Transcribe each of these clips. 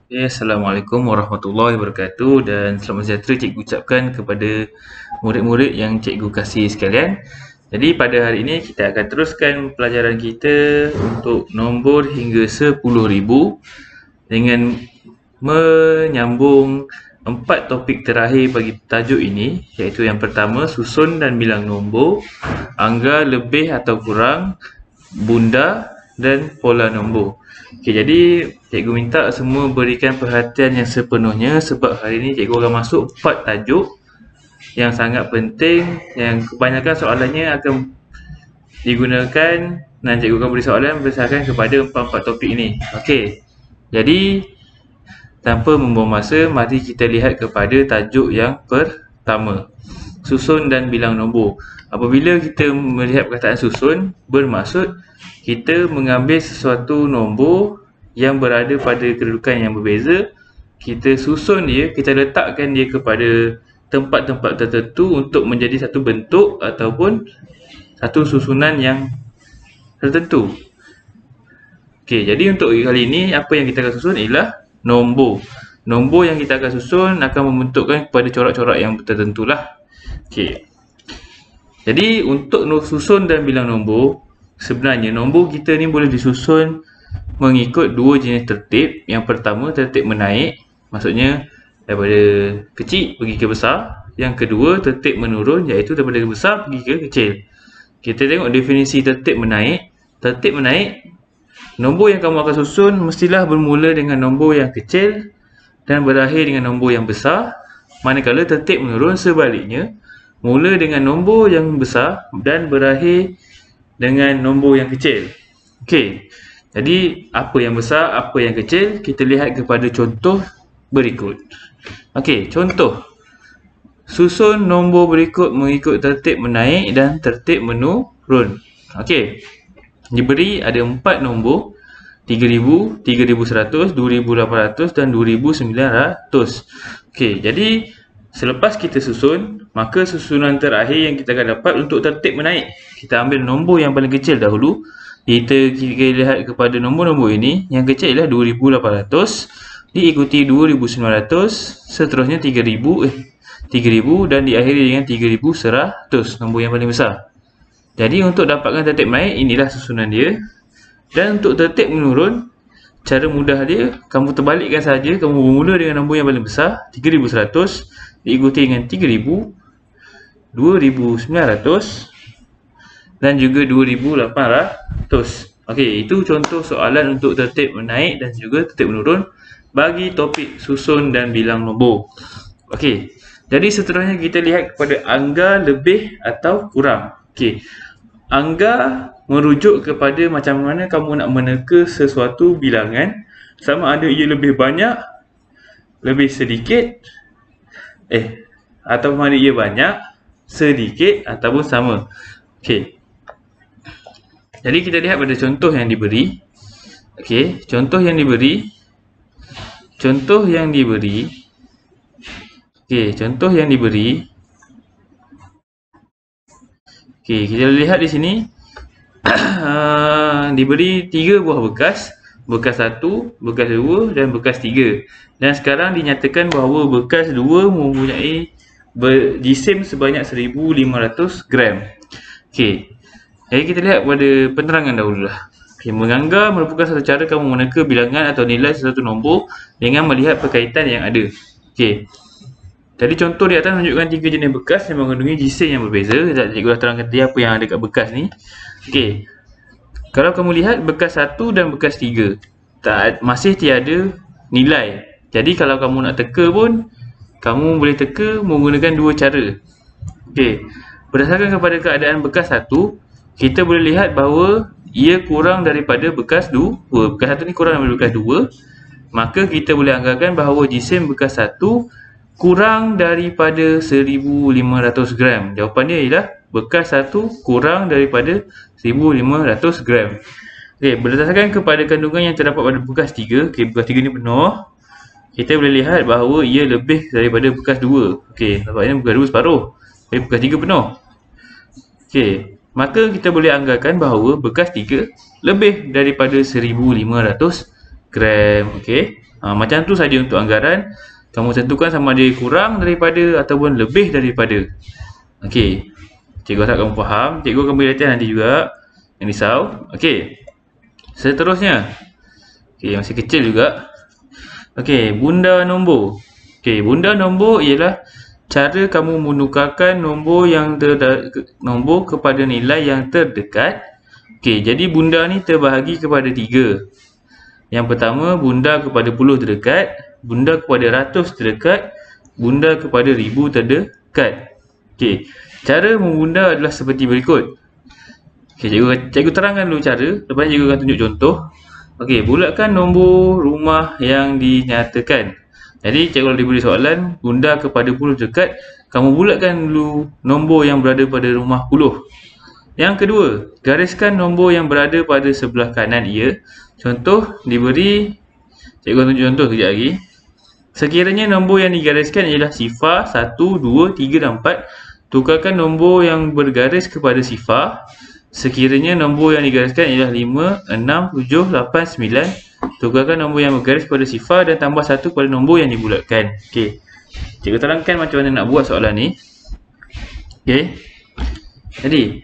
Assalamualaikum warahmatullahi wabarakatuh dan selamat sejahtera cikgu ucapkan kepada murid-murid yang cikgu kasih sekalian. Jadi pada hari ini kita akan teruskan pelajaran kita untuk nombor hingga 10,000 dengan menyambung 4 topik terakhir bagi tajuk ini, iaitu yang pertama susun dan bilang nombor, angka lebih atau kurang, bunda dan pola nombor. Okey, jadi cikgu minta semua berikan perhatian yang sepenuhnya sebab hari ini cikgu akan masuk 4 tajuk yang sangat penting yang kebanyakan soalannya akan digunakan dan cikgu akan beri soalan berdasarkan kepada 4 topik ini. Okey. Jadi tanpa membuang masa, mari kita lihat kepada tajuk yang pertama. Susun dan bilang nombor. Apabila kita melihat perkataan susun, bermaksud kita mengambil sesuatu nombor yang berada pada kedudukan yang berbeza, kita susun dia, kita letakkan dia kepada tempat-tempat tertentu untuk menjadi satu bentuk ataupun satu susunan yang tertentu. Okey, jadi untuk kali ini apa yang kita akan susun ialah nombor. Nombor yang kita akan susun akan membentukkan kepada corak-corak yang tertentu lah. Okey. Jadi untuk susun dan bilang nombor, sebenarnya nombor kita ni boleh disusun mengikut dua jenis tertib. Yang pertama tertib menaik, maksudnya daripada kecil pergi ke besar. Yang kedua tertib menurun, iaitu daripada besar pergi ke kecil. Kita tengok definisi tertib menaik. Tertib menaik, nombor yang kamu akan susun mestilah bermula dengan nombor yang kecil dan berakhir dengan nombor yang besar. Manakala tertib menurun sebaliknya, mula dengan nombor yang besar dan berakhir dengan nombor yang kecil. Okey. Jadi apa yang besar, apa yang kecil, kita lihat kepada contoh berikut. Okey, contoh. Susun nombor berikut mengikut tertib menaik dan tertib menurun. Okey. Diberi ada 4 nombor, 3,000, 3,100, 2,800 dan 2,900. Okey, jadi selepas kita susun, maka susunan terakhir yang kita akan dapat untuk tertib menaik. Kita ambil nombor yang paling kecil dahulu. Kita lihat kepada nombor-nombor ini, yang kecil ialah 2,800, diikuti 2,900, seterusnya 3,000 dan diakhiri dengan 3,100, nombor yang paling besar. Jadi untuk dapatkan tertib menaik, inilah susunan dia. Dan untuk tertib menurun, cara mudah dia, kamu terbalikkan saja. Kamu bermula dengan nombor yang paling besar, 3,100, diikuti dengan 3,000, 2,900 dan juga 2,800. Okey, itu contoh soalan untuk tertib menaik dan juga tertib menurun bagi topik susun dan bilang nombor. Okey, jadi seterusnya kita lihat kepada angka lebih atau kurang. Okey, angka merujuk kepada macam mana kamu nak meneka sesuatu bilangan, sama ada ia lebih banyak, lebih sedikit, atau mana ia banyak, sedikit ataupun sama. Okey. Jadi kita lihat pada contoh yang diberi. Okey, contoh yang diberi. Okey, contoh yang diberi. Okey, kita lihat di sini diberi 3 buah bekas. Bekas 1, bekas 2 dan bekas 3. Dan sekarang dinyatakan bahawa bekas 2 mempunyai jisim sebanyak 1,500 gram. Okey. Jadi kita lihat pada penerangan dahululah. Okey, menganggar merupakan satu cara kamu meneka bilangan atau nilai sesuatu nombor dengan melihat perkaitan yang ada. Okey. Jadi contoh di atas menunjukkan 3 jenis bekas yang mengandungi jisim yang berbeza. Cikgu dah terangkan tadi apa yang ada kat bekas ni. Okey. Kalau kamu lihat bekas 1 dan bekas 3, masih tiada nilai. Jadi kalau kamu nak teka pun, kamu boleh teka menggunakan dua cara. Okey. Berdasarkan kepada keadaan bekas 1, kita boleh lihat bahawa ia kurang daripada bekas 2. Bekas 1 ni kurang daripada bekas 2. Maka kita boleh anggarkan bahawa jisim bekas 1 kurang daripada 1,500 gram. Jawapan dia ialah bekas 1 kurang daripada 1,500 gram. Okey, berdasarkan kepada kandungan yang terdapat pada bekas 3, okey, bekas 3 ni penuh. Kita boleh lihat bahawa ia lebih daripada bekas 2. Okey, nampaknya bekas 2 separuh. Tapi bekas 3 penuh. Okey, maka kita boleh anggarkan bahawa bekas 3 lebih daripada 1,500 gram. Okey. Macam tu saja untuk anggaran. Kamu tentukan sama ada kurang daripada ataupun lebih daripada. Okey. Cikgu harap kamu faham. Cikgu akan beri latihan nanti juga. Jangan risau. Okey. Seterusnya. Okey, masih kecil juga. Okey, bunda nombor. Okey, bunda nombor ialah cara kamu menukarkan nombor nombor kepada nilai yang terdekat. Okey, jadi bunda ni terbahagi kepada 3. Yang pertama, bunda kepada puluh terdekat, bunda kepada ratus terdekat, bunda kepada ribu terdekat. Okey, cara membunda adalah seperti berikut. Okey, cikgu terangkan dulu cara, lepas ni cikgu akan tunjuk contoh. Okey, bulatkan nombor rumah yang dinyatakan. Jadi, cikgu kalau diberi soalan, bunda kepada puluh terdekat, kamu bulatkan dulu nombor yang berada pada rumah puluh. Yang kedua, gariskan nombor yang berada pada sebelah kanan ia. Contoh diberi, cikgu tunjuk contoh sekejap lagi. Sekiranya nombor yang digariskan ialah sifar 1, 2, 3 dan 4, tukarkan nombor yang bergaris kepada sifar. Sekiranya nombor yang digariskan ialah 5, 6, 7, 8, 9, tukarkan nombor yang bergaris kepada sifar dan tambah 1 pada nombor yang dibulatkan. Okey. Cikgu terangkan macam mana nak buat soalan ni. Okey. Jadi,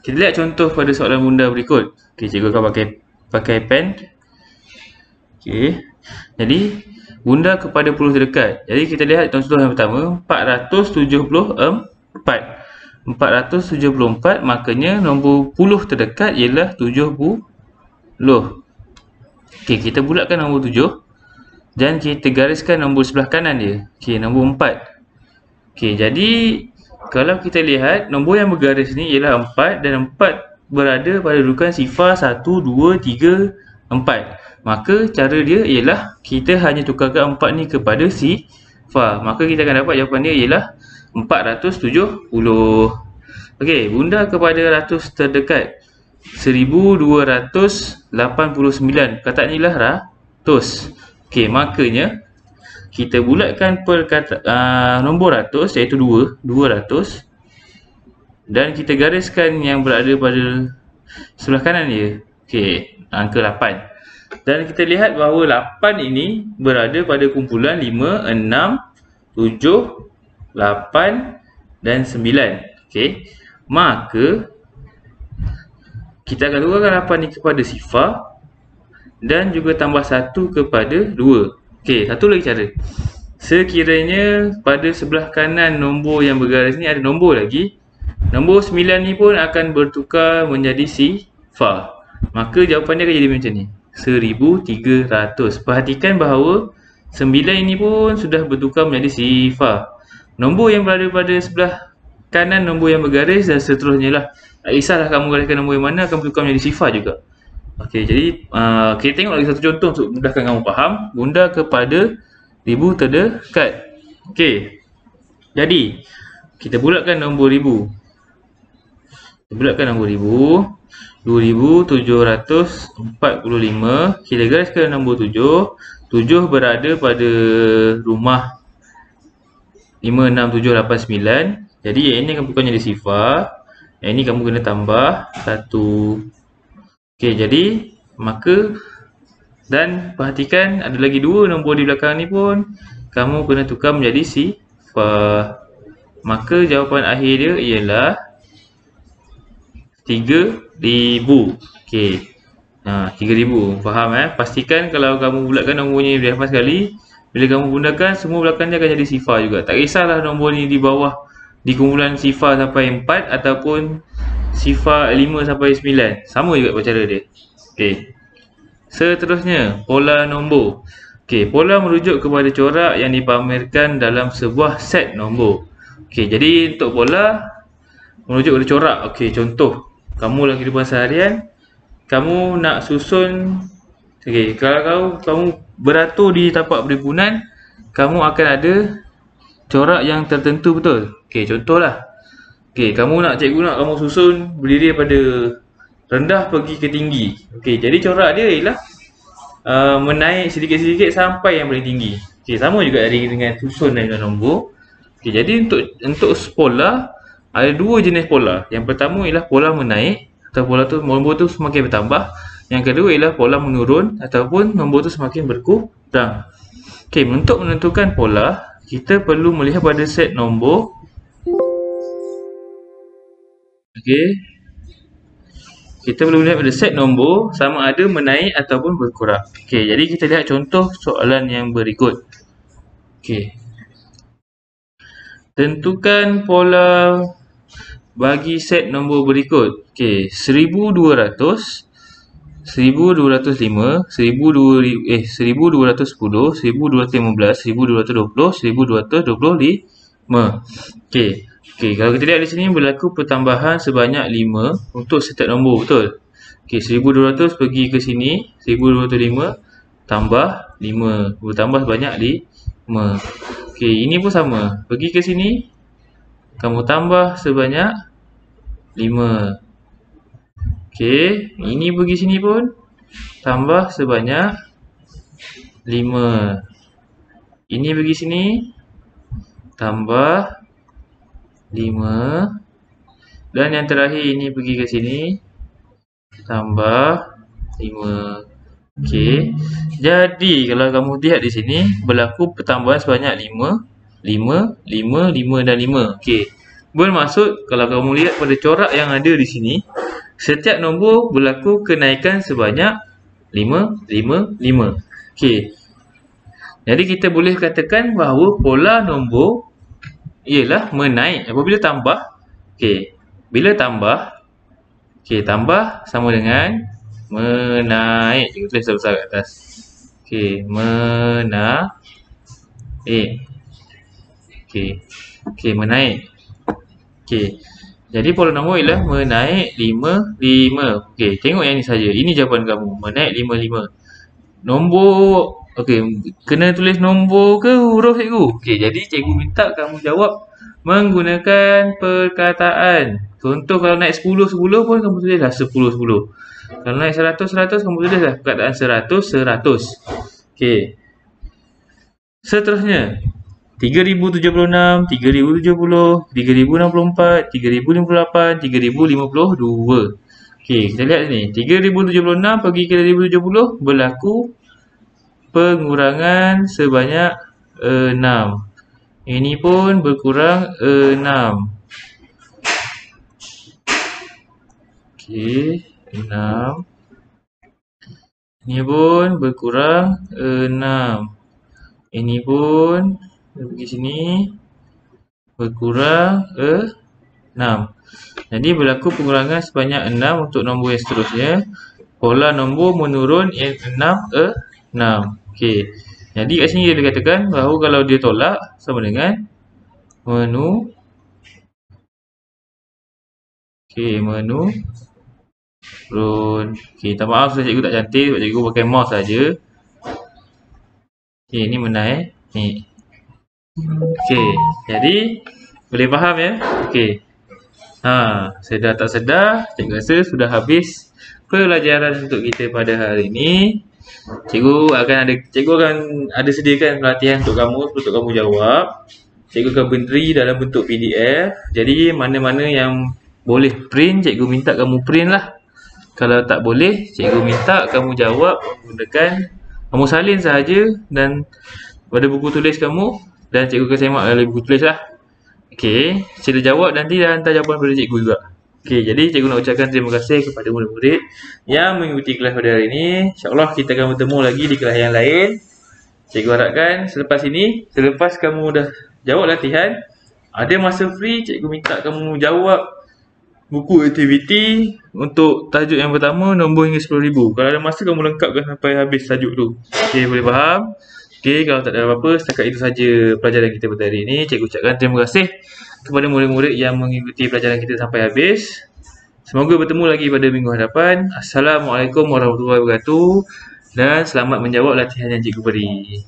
kita lihat contoh pada soalan bunda berikut. Okey, cikgu akan pakai pen. Okey. Jadi, bunda kepada puluh terdekat. Jadi, kita lihat contoh yang pertama, 474. 474, makanya nombor puluh terdekat ialah 70. Okey, kita bulatkan nombor 7 dan kita gariskan nombor sebelah kanan dia. Okey, nombor 4. Okey, jadi kalau kita lihat nombor yang bergaris ni ialah 4 dan 4 berada pada dudukan sifar 1, 2, 3, 4. Maka cara dia ialah kita hanya tukarkan 4 ni kepada sifar. Maka kita akan dapat jawapan dia ialah 470. Okey, bunda kepada ratus terdekat 1289. Perkataan inilah ratus. Okey, makanya kita bulatkan nombor ratus iaitu 200 dan kita gariskan yang berada pada sebelah kanan dia. Okey, angka 8. Dan kita lihat bahawa 8 ini berada pada kumpulan 5, 6, 7, 8 dan 9. Okey, maka kita akan tukarkan 8 ni kepada sifar dan juga tambah 1 kepada 2. Okey, satu lagi cara. Sekiranya pada sebelah kanan nombor yang bergaris ni ada nombor lagi, nombor 9 ni pun akan bertukar menjadi sifar. Maka jawapan dia akan jadi macam ni, 1300. Perhatikan bahawa 9 ini pun sudah bertukar menjadi sifar. Nombor yang berada pada sebelah kanan nombor yang bergaris dan seterusnya lah. Tak kisahlah kamu gariskan nombor yang mana, akan bertukar menjadi sifar juga. Okey, jadi kita tengok lagi satu contoh untuk mudahkan kamu faham. Bunda kepada ribu terdekat. Okey, jadi kita bulatkan nombor ribu. Kita bulatkan nombor ribu, 2745. Kita gariskan nombor 7. 7 berada pada rumah 5, 6, 7, 8, 9. Jadi yang ini akan bertukar menjadi sifar. Yang ini kamu kena tambah 1. Okey, jadi maka dan perhatikan ada lagi 2 nombor di belakang ni pun kamu kena tukar menjadi sifar. Maka jawapan akhir dia ialah 3000. Okey. 3000. Faham Pastikan kalau kamu bulatkan nombornya lebih hafal sekali, bila kamu gunakan semua belakang dia akan jadi sifar juga. Tak kisahlah nombor ni di bawah di kumpulan sifar sampai 4 ataupun sifar 5 sampai 9. Sama juga cara dia. Okey. Seterusnya, pola nombor. Okey, pola merujuk kepada corak yang dipamerkan dalam sebuah set nombor. Okey, jadi untuk pola merujuk kepada corak. Okey, contoh. Kamu dalam kehidupan seharian, kamu nak susun. Okey, kalau kamu beratur di tapak perhimpunan, kamu akan ada corak yang tertentu, betul? Okey, contohlah. Okey, cikgu nak kamu susun berdiri pada rendah pergi ke tinggi. Okey, jadi corak dia ialah menaik sedikit-sedikit sampai yang paling tinggi. Okey, sama juga dengan susun dan nombor. Okey, jadi untuk pola ada 2 jenis pola. Yang pertama ialah pola menaik atau pola tu nombor tu semakin bertambah. Yang kedua ialah pola menurun ataupun nombor tu semakin berkurang. Okey, untuk menentukan pola, kita perlu melihat pada set nombor. Okey. Kita perlu lihat pada set nombor sama ada menaik ataupun berkurang. Okey, jadi kita lihat contoh soalan yang berikut. Okey. Tentukan pola bagi set nombor berikut. Okey, 1200, 1205, 1210, 1215, 1220, 1225. Okey. Okey, kalau kita lihat di sini berlaku pertambahan sebanyak 5 untuk setiap nombor, betul? Okey, 1200 pergi ke sini, 1205 tambah 5, bertambah sebanyak 5. Okey, ini pun sama. Pergi ke sini, kamu tambah sebanyak 5. Okey, ini pergi sini pun tambah sebanyak 5. Ini pergi sini tambah 5. Dan yang terakhir ini pergi ke sini tambah 5. Okey. Jadi kalau kamu lihat di sini berlaku pertambahan sebanyak 5, 5, 5, 5 dan 5. Okey. Bermaksud kalau kamu lihat pada corak yang ada di sini, setiap nombor berlaku kenaikan sebanyak 5, 5, 5. Okey. Jadi kita boleh katakan bahawa pola nombor ialah menaik apabila tambah. Okey, bila tambah, okey, tambah sama dengan menaik. Kita tulis besar kat atas. Okey, menaik. Okey. Okey, menaik. Okey. Jadi pola nombor ialah menaik 5, 5. Okey, tengok yang ni saja. Ini jawapan kamu. Menaik 5, 5. Nombor, okey, kena tulis nombor ke huruf cikgu? Okey, jadi cikgu minta kamu jawab menggunakan perkataan. Contoh kalau naik 10, 10 pun kamu tulislah 10, 10. Kalau naik 100, 100 kamu tulislah perkataan 100, 100. Okey. Seterusnya 3076, 3070, 3064, 3058, 3052. Okey, kita lihat ni. 3076 pergi ke 3070 berlaku pengurangan sebanyak 6. Ini pun berkurang 6. Okey, 6. Ini pun berkurang 6. Ini pun pergi sini berkurang 6. Jadi berlaku pengurangan sebanyak 6 untuk nombor yang seterusnya. Pola nombor menurun 6, 6. Okey. Jadi kat sini dia dikatakan bahawa kalau dia tolak sama dengan menurun. Okey, menurun. Okey, minta maaf saya cikgu tak cantik sebab cikgu pakai mouse saja. Okey, ini menaik. Ni. Okey, jadi boleh faham ya? Okey. Sedar tak sedar, cikgu rasa sudah habis pelajaran untuk kita pada hari ini. Cikgu akan ada sediakan pelatihan untuk kamu jawab. Cikgu akan beri dalam bentuk PDF. Jadi mana-mana yang boleh print, cikgu minta kamu print lah. Kalau tak boleh, cikgu minta kamu jawab menggunakan, kamu salin sahaja dan pada buku tulis kamu, dan cikgu akan semak dalam buku tulis lah. Okey, sila jawab nanti dan hantar jawapan pada cikgu juga. Okey, jadi cikgu nak ucapkan terima kasih kepada murid-murid yang mengikuti kelas pada hari ini. InsyaAllah kita akan bertemu lagi di kelas yang lain. Cikgu harapkan selepas kamu dah jawab latihan, ada masa free, cikgu minta kamu jawab buku aktiviti untuk tajuk yang pertama nombor hingga 10,000. Kalau ada masa kamu lengkapkan sampai habis tajuk tu. Okey, boleh faham? Okey, kalau tak ada apa-apa, setakat itu saja pelajaran kita pada hari ini. Cikgu ucapkan terima kasih kepada murid-murid yang mengikuti pelajaran kita sampai habis. Semoga bertemu lagi pada minggu hadapan. Assalamualaikum warahmatullahi wabarakatuh dan selamat menjawab latihan yang cikgu beri.